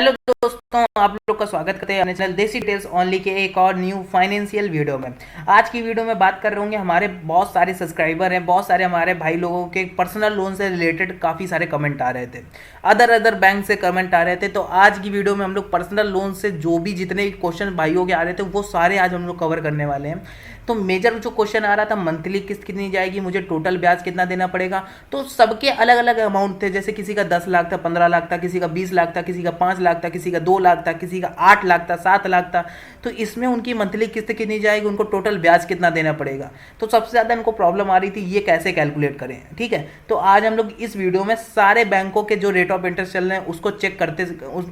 Hello दोस्तों, आप लोग का स्वागत करते हैं अपने चैनल देसी डिटेल्स ओनली के एक और न्यू फाइनेंशियल वीडियो में। आज की वीडियो में बात कर रहे होंगे, हमारे बहुत सारे सब्सक्राइबर हैं, बहुत सारे हमारे भाई लोगों के पर्सनल लोन से रिलेटेड काफ़ी सारे कमेंट आ रहे थे, अदर बैंक से कमेंट आ रहे थे। तो आज की वीडियो में हम लोग पर्सनल लोन से जो भी जितने भी क्वेश्चन भाइयों के आ रहे थे वो सारे आज हम लोग कवर करने वाले हैं। तो मेजर जो क्वेश्चन आ रहा था, मंथली किस्त कितनी जाएगी, मुझे टोटल ब्याज कितना देना पड़ेगा, तो सबके अलग अलग अमाउंट थे। जैसे किसी का 10 लाख था, 15 लाख था, किसी का 20 लाख था, किसी का 5 लाख था, किसी का 2 लाख था, किसी का 8 लाख था, 7 लाख था। तो इसमें उनकी मंथली किस्त कितनी जाएगी, उनको टोटल ब्याज कितना देना पड़ेगा। तो सबसे ज़्यादा इनको प्रॉब्लम आ रही थी ये कैसे कैलकुलेट करें। ठीक है, तो आज हम लोग इस वीडियो में सारे बैंकों के जो रेट ऑफ इंटरेस्ट चल रहे हैं उसको चेक करते,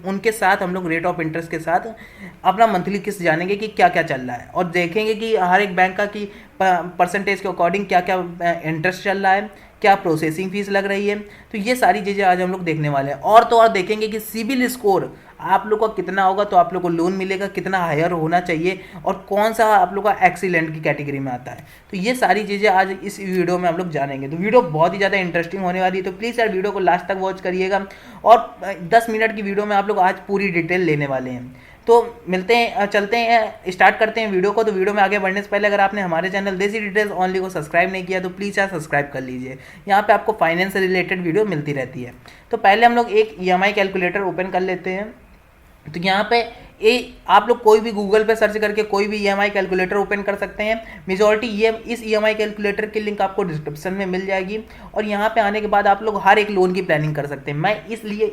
उनके साथ हम लोग रेट ऑफ इंटरेस्ट के साथ अपना मंथली किस्त जानेंगे कि क्या क्या चल रहा है, और देखेंगे कि हर एक बैंक का कि परसेंटेज के अकॉर्डिंग क्या क्या इंटरेस्ट चल रहा है, क्या प्रोसेसिंग फीस लग रही है। तो ये सारी चीज़ें आज हम लोग देखने वाले हैं। और तो और देखेंगे कि सिबिल स्कोर आप लोग का कितना होगा तो आप लोग को लोन मिलेगा, कितना हायर होना चाहिए, और कौन सा आप लोग का एक्सीलेंट की कैटेगरी में आता है। तो ये सारी चीज़ें आज इस वीडियो में हम लोग जानेंगे। तो वीडियो बहुत ही ज़्यादा इंटरेस्टिंग होने वाली है, तो प्लीज़ यार वीडियो को लास्ट तक वॉच करिएगा। और 10 मिनट की वीडियो में आप लोग आज पूरी डिटेल लेने वाले हैं। तो मिलते हैं, चलते हैं, स्टार्ट करते हैं वीडियो को। तो वीडियो में आगे बढ़ने से पहले अगर आपने हमारे चैनल देसी डिटेल्स ओनली को सब्सक्राइब नहीं किया तो प्लीज़ यार सब्सक्राइब कर लीजिए। यहाँ पे आपको फाइनेंस से रिलेटेड वीडियो मिलती रहती है। तो पहले हम लोग एक ईएमआई कैलकुलेटर ओपन कर लेते हैं। तो यहाँ पे आप लोग कोई भी गूगल पे सर्च करके कोई भी ईएमआई कैलकुलेटर ओपन कर सकते हैं। मेजॉरिटी इस ईएमआई कैलकुलेटर की लिंक आपको डिस्क्रिप्शन में मिल जाएगी, और यहाँ पे आने के बाद आप लोग हर एक लोन की प्लानिंग कर सकते हैं। मैं इसलिए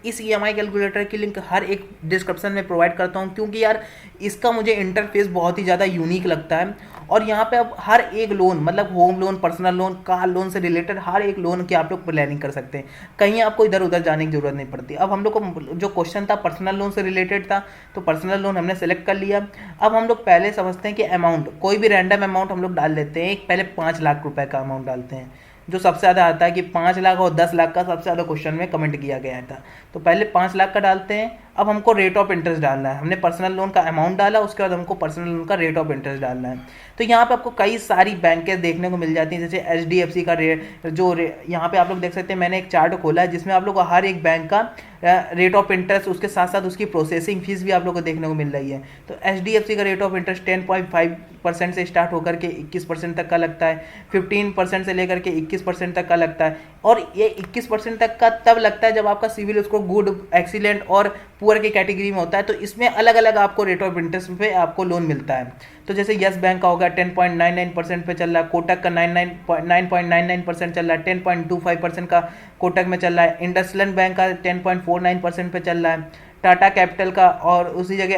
इस ईएमआई कैलकुलेटर की लिंक हर एक डिस्क्रिप्शन में प्रोवाइड करता हूँ, क्योंकि यार इसका मुझे इंटरफेस बहुत ही ज़्यादा यूनिक लगता है। और यहाँ पे अब हर एक लोन, मतलब home loan, personal loan, car loan से रिलेटेड हर एक लोन की आप लोग प्लानिंग कर सकते हैं। कहीं आपको इधर उधर जाने की जरूरत नहीं पड़ती। अब हम लोग को जो क्वेश्चन था पर्सनल लोन से रिलेटेड था, तो पर्सनल लोन हमने सेलेक्ट कर लिया। अब हम लोग पहले समझते हैं कि अमाउंट, कोई भी रैंडम अमाउंट हम लोग डाल लेते हैं। एक पहले 5 लाख रुपए का अमाउंट डालते हैं, जो सबसे ज़्यादा आता है कि 5 लाख और 10 लाख का सबसे ज़्यादा क्वेश्चन में कमेंट किया गया था। तो पहले 5 लाख का डालते हैं। अब हमको रेट ऑफ इंटरेस्ट डालना है। हमने पर्सनल लोन का अमाउंट डाला, उसके बाद हमको पर्सनल लोन का रेट ऑफ इंटरेस्ट डालना है। तो यहाँ पे आपको कई सारी बैंकें देखने को मिल जाती हैं, जैसे एचडीएफसी का यहाँ पे आप लोग देख सकते हैं। मैंने एक चार्ट खोला है जिसमें आप लोग को हर एक बैंक का रेट ऑफ इंटरेस्ट, उसके साथ साथ उसकी प्रोसेसिंग फीस भी आप लोग को देखने को मिल रही है। तो एचडीएफसी का रेट ऑफ इंटरेस्ट 10.5% से स्टार्ट होकर के 21% तक का लगता है, 15% से लेकर के 21% तक का लगता है। और ये 21% तक का तब लगता है जब आपका सिविल स्कोर गुड, एक्सीलेंट और पुअर की कैटेगरी में होता है। तो इसमें अलग अलग आपको रेट ऑफ इंटरेस्ट पे आपको लोन मिलता है। तो जैसे यस बैंक का होगा 10.99% पे चल रहा है, कोटक का 9.99% चल रहा है, 10.25% का कोटक में चल रहा है, इंडसलैंड बैंक का 10.49% पे चल रहा है, टाटा कैपिटल का, और उसी जगह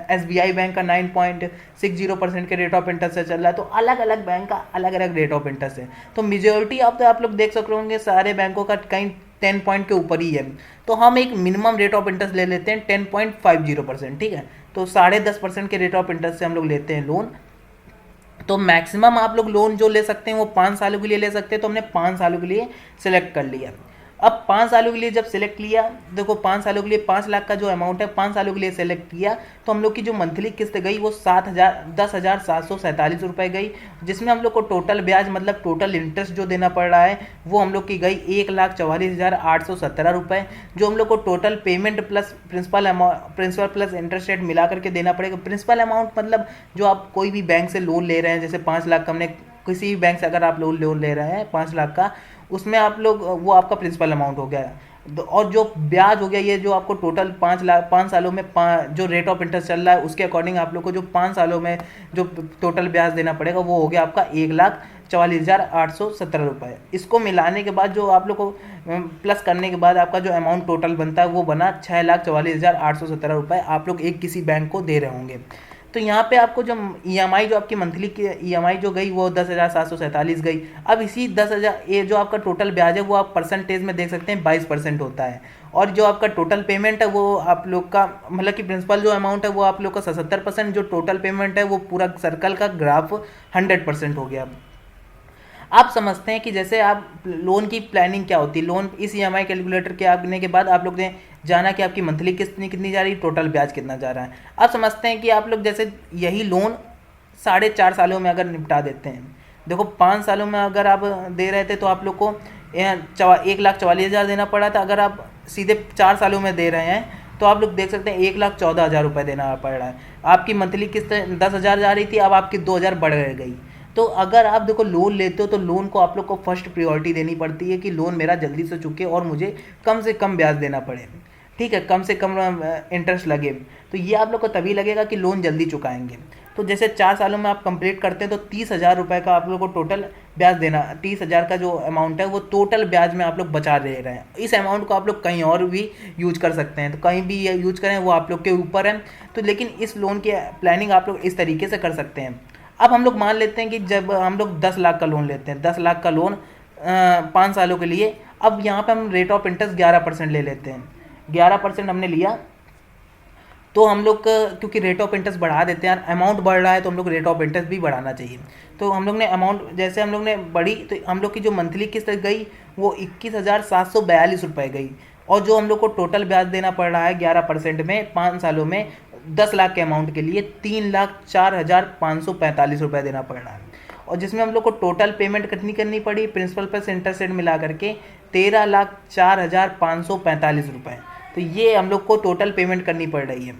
एसबीआई बैंक का 9.60% के रेट ऑफ इंटरेस्ट से चल रहा है। तो अलग अलग बैंक का अलग अलग रेट ऑफ इंटरेस्ट है। तो मेजोरिटी ऑफ आप लोग देख सक रहे होंगे सारे बैंकों का कहीं 10 पॉइंट के ऊपर ही है। तो हम एक मिनिमम रेट ऑफ इंटरेस्ट ले लेते हैं 10.50%। ठीक है, तो 10.5% के रेट ऑफ इंटरेस्ट से हम लोग लेते हैं लोन। तो मैक्सिमम आप लोग लोन जो ले सकते हैं वो 5 सालों के लिए ले सकते हैं। तो हमने 5 सालों के लिए सिलेक्ट कर लिया। अब 5 सालों के लिए जब सिलेक्ट किया, देखो 5 सालों के लिए 5 लाख का जो अमाउंट है 5 सालों के लिए सिलेक्ट किया, तो हम लोग की जो मंथली किस्त गई वो 10,747 रुपये गई, जिसमें हम लोग को टोटल ब्याज, मतलब टोटल इंटरेस्ट जो देना पड़ रहा है वो हम लोग की गई 1,44,817 रुपये, जो हम लोग को total payment plus principal plus interest rate मिला करके देना पड़ेगा। प्रिंसिपल अमाउंट मतलब जो आप कोई भी बैंक से लोन ले रहे हैं, जैसे 5 लाख का हमने किसी भी बैंक से अगर आप लोन ले रहे हैं 5 लाख का, उसमें आप लोग वो आपका प्रिंसिपल अमाउंट हो गया। और जो ब्याज हो गया, ये जो आपको टोटल 5 सालों में जो रेट ऑफ इंटरेस्ट चल रहा है उसके अकॉर्डिंग आप लोग को जो 5 सालों में जो टोटल ब्याज देना पड़ेगा वो हो गया आपका 1,44,817 रुपये। इसको मिलाने के बाद जो आप लोग को प्लस करने के बाद आपका जो अमाउंट टोटल बनता है वो बना 6,44,817 रुपये आप लोग एक किसी बैंक को दे रहे होंगे। तो यहाँ पे आपको जो ईएमआई, जो आपकी मंथली की ईएमआई जो गई वो 10,747 गई। अब इसी 10,000 ये जो आपका टोटल ब्याज है वो आप परसेंटेज में देख सकते हैं 22% होता है। और जो आपका टोटल पेमेंट है वो आप लोग का, मतलब कि प्रिंसिपल जो अमाउंट है वो आप लोग का 77%, जो टोटल पेमेंट है वो पूरा सर्कल का ग्राफ 100% हो गया। आप समझते हैं कि जैसे आप लोन की प्लानिंग क्या होती है। लोन इस ईएमआई कैलकुलेटर के आने के बाद आप लोग ने जाना कि आपकी मंथली किस्त कितनी जा रही है, टोटल ब्याज कितना जा रहा है। आप समझते हैं कि आप लोग जैसे यही लोन 4.5 सालों में अगर निपटा देते हैं, देखो 5 सालों में अगर आप दे रहे थे तो आप लोग को 1,44,000 देना पड़ा था। अगर आप सीधे 4 सालों में दे रहे हैं, तो आप लोग देख सकते हैं 1,14,000 रुपये देना पड़ रहा है। आपकी मंथली किस्त 10,000 जा रही थी, अब आपकी 2,000 बढ़ गई। तो अगर आप देखो लोन लेते हो तो लोन को आप लोग को फर्स्ट प्रायोरिटी देनी पड़ती है कि लोन मेरा जल्दी से चुके और मुझे कम से कम ब्याज देना पड़े, ठीक है, कम से कम इंटरेस्ट लगे। तो ये आप लोग को तभी लगेगा कि लोन जल्दी चुकाएंगे। तो जैसे 4 सालों में आप कंप्लीट करते हैं तो 30,000 रुपये का आप लोग को टोटल ब्याज देना, 30,000 का जो अमाउंट है वो टोटल ब्याज में आप लोग बचा दे रहे हैं। इस अमाउंट को आप लोग कहीं और भी यूज कर सकते हैं, तो कहीं भी यूज करें वो आप लोग के ऊपर है। तो लेकिन इस लोन की प्लानिंग आप लोग इस तरीके से कर सकते हैं। अब हम लोग मान लेते हैं कि जब हम लोग 10 लाख का लोन लेते हैं, 10 लाख का लोन 5 सालों के लिए, अब यहाँ पे हम रेट ऑफ इंटरेस्ट 11% ले लेते हैं। 11% हमने लिया तो हम लोग क्योंकि रेट ऑफ इंटरेस्ट बढ़ा देते हैं, अमाउंट बढ़ रहा है तो हम लोग रेट ऑफ इंटरेस्ट भी बढ़ाना चाहिए। तो हम लोग ने अमाउंट जैसे हम लोग ने बढ़ी तो हम लोग की जो मंथली किस्त गई वो 21,742 रुपये गई, और जो हम लोग को टोटल ब्याज देना पड़ रहा है 11% में 5 सालों में 10 लाख के अमाउंट के लिए 3,04,545 रुपये देना पड़ रहा है। और जिसमें हम लोग को टोटल पेमेंट कितनी करनी पड़ी प्रिंसिपल प्लस इंटरेस्ट मिला करके 13,04,545 रुपये। तो ये हम लोग को टोटल पेमेंट करनी पड़ रही है,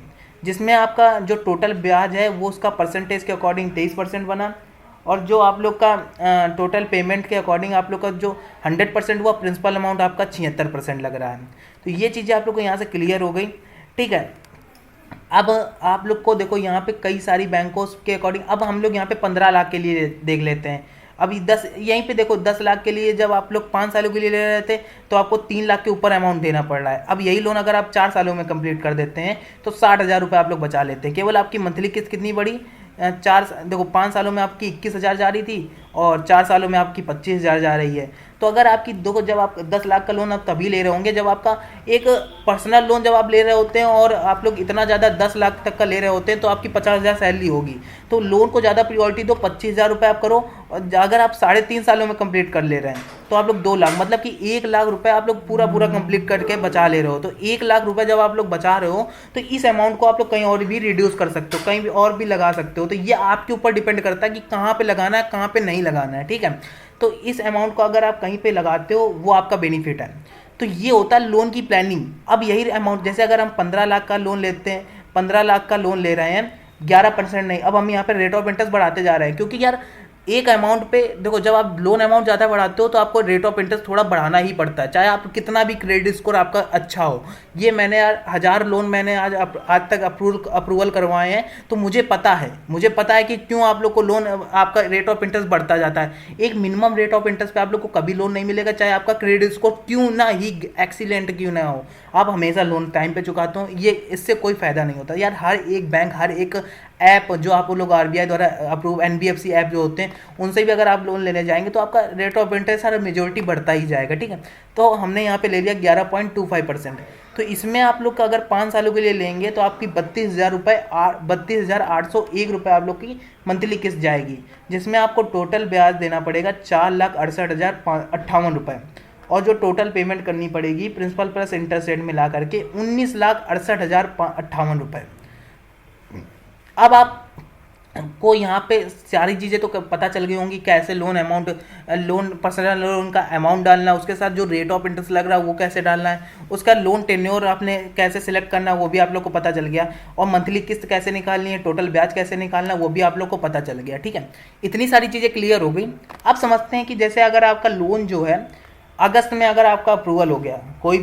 जिसमें आपका जो टोटल ब्याज है वो उसका परसेंटेज के अकॉर्डिंग 23% बना, और जो आप लोग का टोटल पेमेंट के अकॉर्डिंग आप लोग का जो 100% हुआ प्रिंसिपल अमाउंट आपका 76% लग रहा है। तो ये चीज़ें आप लोग को यहाँ से क्लियर हो गई, ठीक है। अब आप लोग को देखो यहाँ पे कई सारी बैंकों के अकॉर्डिंग, अब हम लोग यहाँ पे 15 लाख के लिए देख लेते हैं। अभी 10 यहीं पे देखो 10 लाख के लिए जब आप लोग 5 सालों के लिए ले रहे थे तो आपको 3 लाख के ऊपर अमाउंट देना पड़ रहा है। अब यही लोन अगर आप 4 सालों में कंप्लीट कर देते हैं तो 60,000 रुपये आप लोग बचा लेते हैं। केवल आपकी मंथली किस्त कितनी बढ़ी, देखो 5 सालों में आपकी 21,000 जा रही थी और 4 सालों में आपकी 25,000 जा रही है। तो अगर आपकी देखो जब आप 10 लाख का लोन आप तभी ले रहे होंगे जब आपका एक पर्सनल लोन जब आप ले रहे होते हैं और आप लोग इतना ज़्यादा 10 लाख तक का ले रहे होते हैं तो आपकी 50,000 सैलरी होगी। तो लोन को ज़्यादा प्रायोरिटी दो, 25,000 रुपये आप करो, और अगर आप 3.5 सालों में कंप्लीट कर ले रहे हैं तो आप लोग 2 लाख, मतलब कि 1 लाख रुपए आप लोग पूरा कंप्लीट करके बचा ले रहे हो। तो 1 लाख रुपए जब आप लोग बचा रहे हो तो इस अमाउंट को आप लोग कहीं और भी रिड्यूस कर सकते हो, कहीं भी और भी लगा सकते हो। तो ये आपके ऊपर डिपेंड करता है कि कहाँ पे लगाना है, कहाँ पे नहीं लगाना है, ठीक है। तो इस अमाउंट को अगर आप कहीं पे लगाते हो वो आपका बेनिफिट है। तो ये होता है लोन की प्लानिंग। अब यही अमाउंट जैसे अगर हम 15 लाख का लोन लेते हैं, 15 लाख का लोन ले रहे हैं 11% नहीं, अब हम यहाँ पे रेट ऑफ इंटरेस्ट बढ़ाते जा रहे हैं, क्योंकि यार एक अमाउंट पे देखो जब आप लोन अमाउंट ज़्यादा बढ़ाते हो तो आपको रेट ऑफ इंटरेस्ट थोड़ा बढ़ाना ही पड़ता है, चाहे आप कितना भी क्रेडिट स्कोर आपका अच्छा हो। ये मैंने यार 1000 लोन मैंने आज तक अप्रूवल करवाए हैं, तो मुझे पता है कि क्यों आप लोग को लोन आपका रेट ऑफ इंटरेस्ट बढ़ता जाता है। एक मिनिमम रेट ऑफ इंटरेस्ट पे आप लोग को कभी लोन नहीं मिलेगा, चाहे आपका क्रेडिट स्कोर क्यों ना ही एक्सीलेंट क्यों ना हो, आप हमेशा लोन टाइम पे चुकाते हो। ये इससे कोई फ़ायदा नहीं होता यार। हर एक बैंक, हर एक ऐप जो आप लोग RBI द्वारा अप्रूव NBFC ऐप जो होते हैं उनसे भी अगर आप लोन लेने जाएंगे तो आपका rate of interest her majority बढ़ता ही जाएगा, ठीक है। तो हमने यहाँ पे ले लिया 11.25%। तो इसमें आप लोग का अगर 5 सालों के लिए लेंगे तो आपकी 32,801 रुपये आप लोग की मंथली किस्त जाएगी, जिसमें आपको टोटल ब्याज देना पड़ेगा 4,68,058 रुपये, और जो टोटल पेमेंट करनी पड़ेगी प्रिंसिपल प्लस इंटरेस्ट रेट मिला करके 19,68,058 रुपये। अब आप को यहाँ पे सारी चीज़ें तो पता चल गई होंगी, कैसे लोन पर्सनल लोन का अमाउंट डालना है, उसके साथ जो रेट ऑफ इंटरेस्ट लग रहा है वो कैसे डालना है, उसका लोन टेन्योर आपने कैसे सिलेक्ट करना है वो भी आप लोग को पता चल गया, और मंथली किस्त कैसे निकालनी है, टोटल ब्याज कैसे निकालना है वो भी आप लोग को पता चल गया, ठीक है। इतनी सारी चीज़ें क्लियर हो गई। अब समझते हैं कि जैसे अगर आपका लोन जो है अगस्त में अगर आपका अप्रूवल हो गया, कोई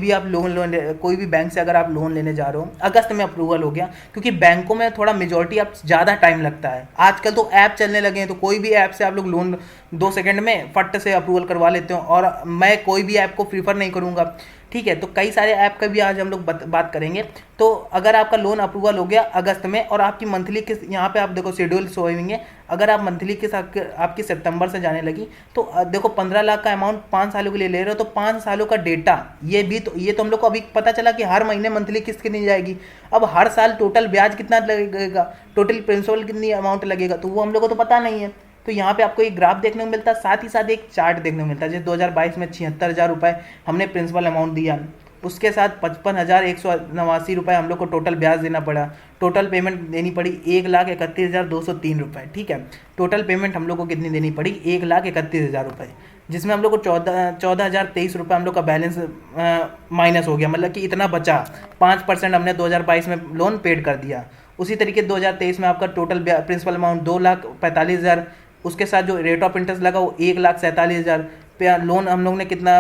भी बैंक से अगर आप लोन लेने जा रहे हो, अगस्त में अप्रूवल हो गया, क्योंकि बैंकों में थोड़ा मेजॉरिटी आप ज़्यादा टाइम लगता है। आजकल तो ऐप चलने लगे हैं, तो कोई भी ऐप से आप लोग लोन 2 सेकंड में फट से अप्रूवल करवा लेते हो, और मैं कोई भी ऐप को प्रीफर नहीं करूँगा, ठीक है। तो कई सारे ऐप का भी आज हम लोग बात करेंगे। तो अगर आपका लोन अप्रूवल हो गया अगस्त में और आपकी मंथली किस्त यहाँ पे आप देखो शेड्यूल शोइंग है, अगर आप मंथली किस्त आपकी सितंबर से जाने लगी तो देखो 15 लाख का अमाउंट 5 सालों के लिए ले रहे हो, तो 5 सालों का डेटा ये तो हम लोग को अभी पता चला कि हर महीने मंथली किस्त कितनी जाएगी। अब हर साल टोटल ब्याज कितना लगेगा, टोटल प्रिंसिपल कितनी अमाउंट लगेगा, तो वो हम लोग को तो पता नहीं है। तो यहाँ पे आपको एक ग्राफ देखने को मिलता है, साथ ही साथ एक चार्ट देखने को मिलता है। जैसे 2022 में 76,000 रुपये हमने प्रिंसिपल अमाउंट दिया, उसके साथ 55,189 रुपये हम लोग को टोटल ब्याज देना पड़ा, टोटल पेमेंट देनी पड़ी 1,31,203 रुपये, ठीक है। टोटल पेमेंट हम लोग को कितनी देनी पड़ी 1,31,000 रुपये। जिसमें हम लोग को 14,023 रुपये हम लोग का बैलेंस माइनस हो गया, मतलब कि इतना बचा। 5% हमने 2022 में लोन पेड कर दिया। उसी तरीके 2023 में आपका टोटल प्रिंसिपल अमाउंट 2,45,000, उसके साथ जो रेट ऑफ इंटरेस्ट लगा वो 1,47,000 पे। लोन हम लोग ने कितना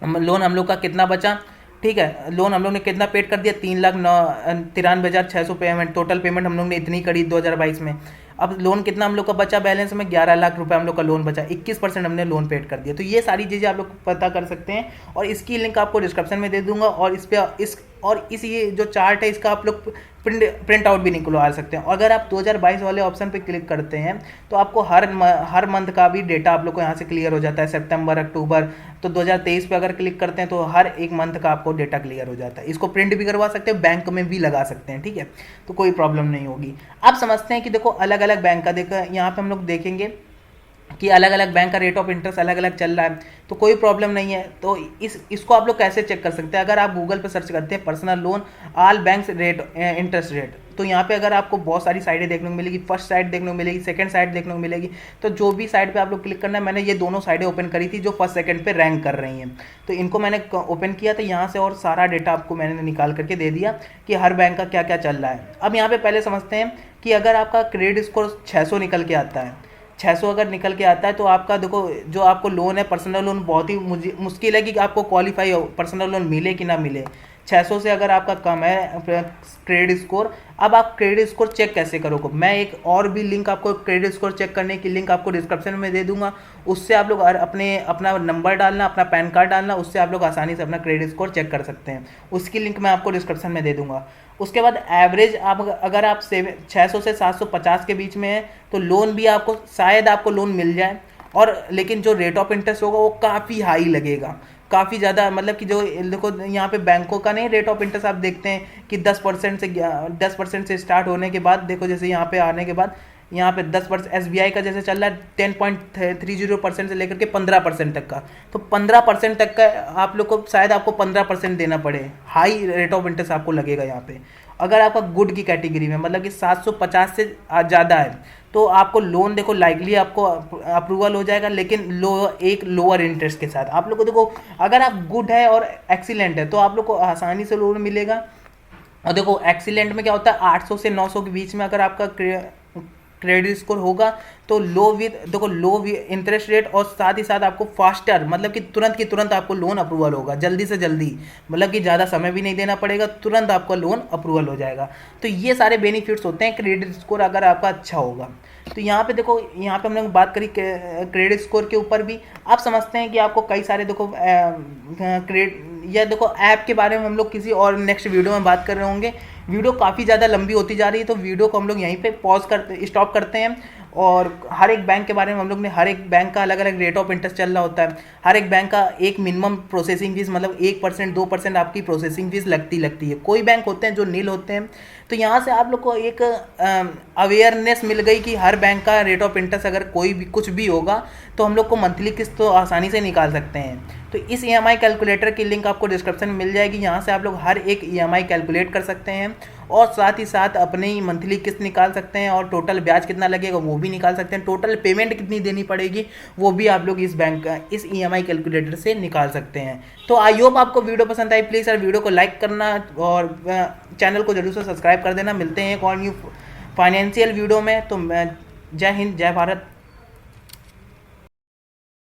लोन हम लोग का कितना बचा, ठीक है, लोन हम लोग ने कितना पेड कर दिया, 3,93,600 पेमेंट, टोटल पेमेंट हम लोग ने इतनी करी 2022 में। अब लोन कितना हम लोग का बचा बैलेंस में, 11 लाख रुपए हम लोग का लोन बचा, 21% हमने लोन पेड कर दिया। तो ये सारी चीज़ें आप लोग पता कर सकते हैं, और इसकी लिंक आपको डिस्क्रिप्शन में दे दूंगा, और इस ये जो चार्ट है इसका आप लोग प्रिंट आउट भी निकलवा सकते हैं। और अगर आप 2022 वाले ऑप्शन पे क्लिक करते हैं तो आपको हर मंथ का भी डेटा आप लोग को यहाँ से क्लियर हो जाता है, सितंबर, अक्टूबर। तो 2023 पे अगर क्लिक करते हैं तो हर एक मंथ का आपको डेटा क्लियर हो जाता है। इसको प्रिंट भी करवा सकते हैं, बैंक में भी लगा सकते हैं, ठीक है, तो कोई प्रॉब्लम नहीं होगी। आप समझते हैं कि देखो अलग अलग बैंक का, देखो यहाँ पे हम लोग देखेंगे कि अलग अलग बैंक का रेट ऑफ इंटरेस्ट अलग अलग चल रहा है, तो कोई प्रॉब्लम नहीं है। तो इसको आप लोग कैसे चेक कर सकते हैं, अगर आप गूगल पे सर्च करते हैं personal loan all banks rate interest rate, तो यहाँ पे अगर आपको बहुत सारी साइटें देखने को मिलेगी, फर्स्ट साइट देखने को मिलेगी, सेकंड साइट देखने को मिलेगी। तो जो भी साइट पे आप लोग क्लिक करना है, मैंने ये दोनों साइटें ओपन करी थी जो फर्स्ट सेकंड पे रैंक कर रही हैं, तो इनको मैंने ओपन किया तो यहाँ से और सारा डेटा आपको मैंने निकाल करके दे दिया कि हर बैंक का क्या क्या चल रहा है। अब यहाँ पे पहले समझते हैं कि अगर आपका क्रेडिट स्कोर 600 निकल के आता है, 600 अगर निकल के आता है तो आपका देखो जो आपको लोन है पर्सनल लोन, बहुत ही मुश्किल है कि आपको क्वालिफाई हो पर्सनल लोन मिले कि ना मिले। 600 से अगर आपका कम है क्रेडिट स्कोर, अब आप क्रेडिट स्कोर चेक कैसे करोगे, मैं एक और भी लिंक आपको क्रेडिट स्कोर चेक करने की लिंक आपको डिस्क्रिप्शन में दे दूंगा। उससे आप लोग अपना नंबर डालना, अपना पैन कार्ड डालना, उससे आप लोग आसानी से अपना क्रेडिट स्कोर चेक कर सकते हैं। उसकी लिंक मैं आपको डिस्क्रिप्शन में दे दूंगा। उसके बाद एवरेज आप अगर आप 600 से 750 के बीच में है तो लोन भी आपको शायद आपको लोन मिल जाए, और लेकिन जो रेट ऑफ इंटरेस्ट होगा वो काफ़ी हाई लगेगा, काफ़ी ज़्यादा, मतलब कि जो देखो यहाँ पे बैंकों का नहीं रेट ऑफ इंटरेस्ट आप देखते हैं कि 10% से स्टार्ट होने के बाद, देखो जैसे यहाँ पे आने के बाद यहाँ पे 10%, SBI का जैसे चल रहा है 10.30% से लेकर के 15% तक का, तो 15% तक का आप लोग को शायद आपको 15% देना पड़े, हाई रेट ऑफ इंटरेस्ट आपको लगेगा यहाँ पे। अगर आपका गुड की कैटेगरी में, मतलब कि 750 से ज़्यादा है, तो आपको लोन देखो लाइकली आपको अप्रूवल हो जाएगा, लेकिन एक लोअर इंटरेस्ट के साथ। आप लोग को देखो अगर आप गुड है और एक्सीलेंट है तो आप लोग को आसानी से लोन मिलेगा। और देखो एक्सीलेंट में क्या होता है, 800 से 900 के बीच में अगर आपका क्रेडिट स्कोर होगा तो लो इंटरेस्ट रेट, और साथ ही साथ आपको फास्टर, मतलब कि तुरंत की तुरंत आपको लोन अप्रूवल होगा, जल्दी से जल्दी, मतलब कि ज़्यादा समय भी नहीं देना पड़ेगा, तुरंत आपका लोन अप्रूवल हो जाएगा। तो ये सारे बेनिफिट्स होते हैं क्रेडिट स्कोर अगर आपका अच्छा होगा। तो यहाँ पे देखो, यहाँ पे हम लोग बात करी क्रेडिट स्कोर के ऊपर भी, आप समझते हैं कि आपको कई सारे देखो देखो ऐप के बारे में हम लोग किसी और नेक्स्ट वीडियो में बात कर रहे होंगे। वीडियो काफ़ी ज़्यादा लंबी होती जा रही है, तो वीडियो को हम लोग यहीं पे स्टॉप करते हैं। और हर एक बैंक के बारे में हम लोग ने, हर एक बैंक का अलग अलग रेट ऑफ इंटरेस्ट चल रहा होता है, हर एक बैंक का एक मिनिमम प्रोसेसिंग फीस, मतलब 1% 2% आपकी प्रोसेसिंग फीस लगती है। कोई बैंक होते हैं जो नील होते हैं। तो यहाँ से आप लोग को एक अवेयरनेस मिल गई कि हर बैंक का रेट ऑफ इंटरेस्ट अगर कोई भी कुछ भी होगा तो हम लोग को मंथली किस्त तो आसानी से निकाल सकते हैं। तो इस EMI कैलकुलेटर की लिंक आपको डिस्क्रिप्शन में मिल जाएगी, यहाँ से आप लोग हर एक EMI कैलकुलेट कर सकते हैं, और साथ ही साथ अपने ही मंथली किस्त निकाल सकते हैं, और टोटल ब्याज कितना लगेगा वो भी निकाल सकते हैं, टोटल पेमेंट कितनी देनी पड़ेगी वो भी आप लोग इस EMI कैलकुलेटर से निकाल सकते हैं। तो आई होप आपको वीडियो पसंद आई। प्लीज़ यार वीडियो को लाइक करना और चैनल को जरूर से सब्सक्राइब कर देना। मिलते हैं एक और न्यू फाइनेंशियल वीडियो में। तो जय हिंद, जय भारत।